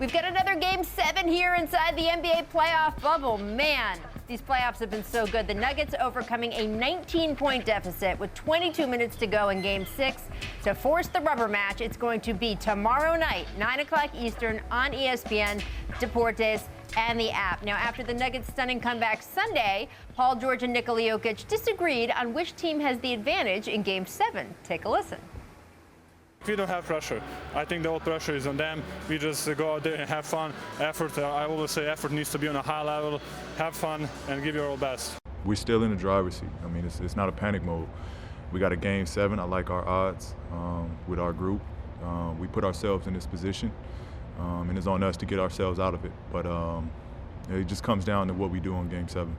We've got another Game 7 here inside the NBA playoff bubble. Man, these playoffs have been so good. The Nuggets overcoming a 19-point deficit with 22 minutes to go in Game 6 to force the rubber match. It's going to be tomorrow night, 9 o'clock Eastern on ESPN, Deportes, and the app. Now, after the Nuggets' stunning comeback Sunday, Paul George and Nikola Jokic disagreed on which team has the advantage in Game 7. Take a listen. We don't have pressure. I think the whole pressure is on them. We just go out there and have fun. Effort, I always say effort needs to be on a high level. Have fun and give your all best. We're still in the driver's seat. I mean, it's not a panic mode. We got a Game 7. I like our odds with our group. We put ourselves in this position, and it's on us to get ourselves out of it. But it just comes down to what we do on Game 7.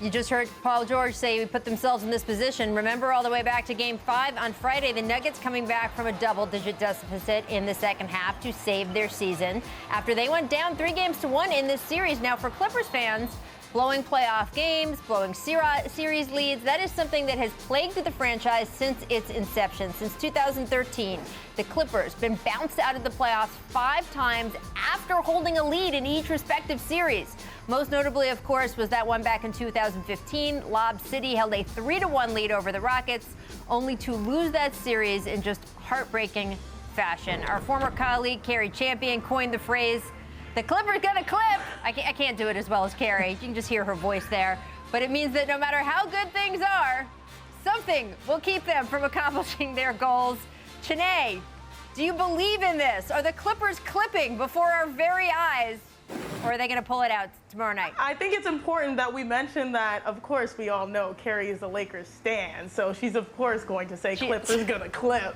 You just heard Paul George say we put themselves in this position. Remember, all the way back to Game 5 on Friday, the Nuggets coming back from a double-digit deficit in the second half to save their season after they went down 3-1 in this series. Now, for Clippers fans, blowing playoff games, blowing series leads, that is something that has plagued the franchise since its inception. Since 2013, the Clippers been bounced out of the playoffs 5 times after holding a lead in each respective series. Most notably, of course, was that one back in 2015. Lob City held a 3-1 lead over the Rockets, only to lose that series in just heartbreaking fashion. Our former colleague, Carrie Champion, coined the phrase, "The Clippers gonna clip." I can't do it as well as Carrie. You can just hear her voice there. But it means that no matter how good things are, something will keep them from accomplishing their goals. Chiney, do you believe in this? Are the Clippers clipping before our very eyes? Or are they going to pull it out tomorrow night? I think it's important that we mention that, of course, we all know Carrie is a Lakers stan, so she's, of course, going to say Clippers going to clip.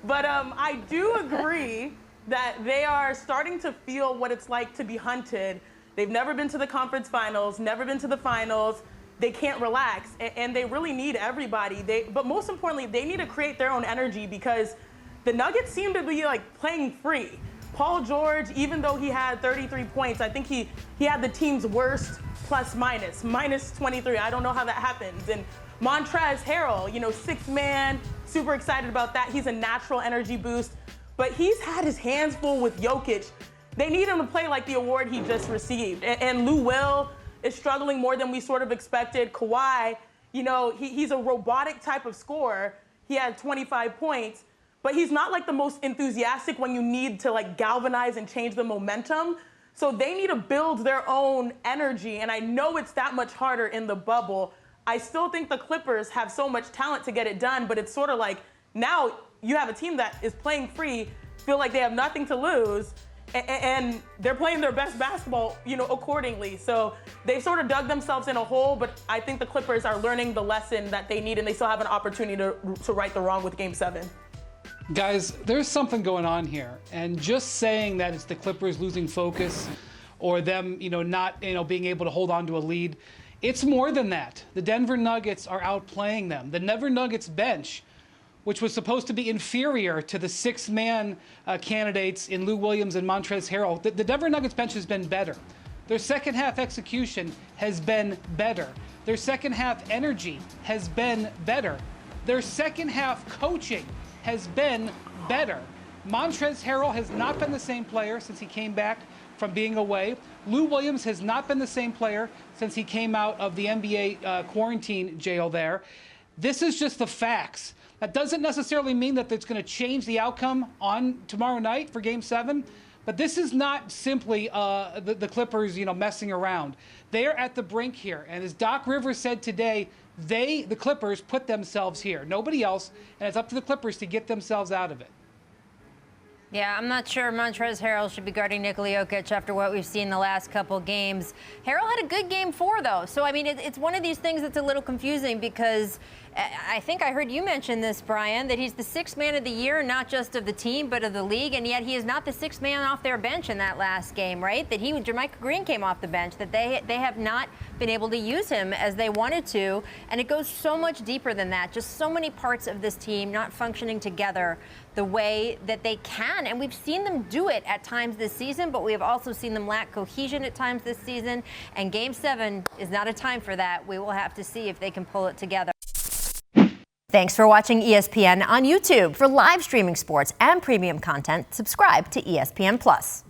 But I do agree that they are starting to feel what it's like to be hunted. They've never been to the conference finals, never been to the finals. They can't relax, and they really need everybody. But most importantly, they need to create their own energy because the Nuggets seem to be, like, playing free. Paul George, even though he had 33 points, I think he had the team's worst minus 23. I don't know how that happens. And Montrezl Harrell, 6th man, super excited about that. He's a natural energy boost. But he's had his hands full with Jokic. They need him to play like the award he just received. And Lou Will is struggling more than we sort of expected. Kawhi, he's a robotic type of scorer. He had 25 points. But he's not like the most enthusiastic when you need to like galvanize and change the momentum. So they need to build their own energy. And I know it's that much harder in the bubble. I still think the Clippers have so much talent to get it done, but it's sort of like now you have a team that is playing free, feel like they have nothing to lose, and they're playing their best basketball, accordingly. So they've sort of dug themselves in a hole, but I think the Clippers are learning the lesson that they need, and they still have an opportunity to right the wrong with Game 7. Guys, there's something going on here, and just saying that it's the Clippers losing focus or them, not, being able to hold on to a lead, it's more than that. The Denver Nuggets are outplaying them. The Denver Nuggets bench, which was supposed to be inferior to the 6-man candidates in Lou Williams and Montrezl Harrell, the Denver Nuggets bench has been better. Their second half execution has been better. Their second half energy has been better. Their second half coaching has been better. Montrezl Harrell has not been the same player since he came back from being away. Lou Williams has not been the same player since he came out of the NBA quarantine jail there. This is just the facts. That doesn't necessarily mean that it's going to change the outcome on tomorrow night for Game 7, but this is not simply the Clippers, messing around. They are at the brink here, and as Doc Rivers said today, the Clippers, put themselves here. Nobody else, and it's up to the Clippers to get themselves out of it. Yeah, I'm not sure Montrezl Harrell should be guarding Nikola Jokic after what we've seen the last couple games. Harrell had a good Game 4, though. So, I mean, it's one of these things that's a little confusing because I think I heard you mention this, Brian, that he's the 6th man of the year, not just of the team, but of the league. And yet he is not the 6th man off their bench in that last game, right? That Jermichael Green came off the bench, that they have not been able to use him as they wanted to. And it goes so much deeper than that. Just so many parts of this team not functioning together the way that they can. And we've seen them do it at times this season, but we have also seen them lack cohesion at times this season. And Game 7 is not a time for that. We will have to see if they can pull it together. Thanks for watching ESPN on YouTube. For live streaming sports and premium content, subscribe to ESPN+.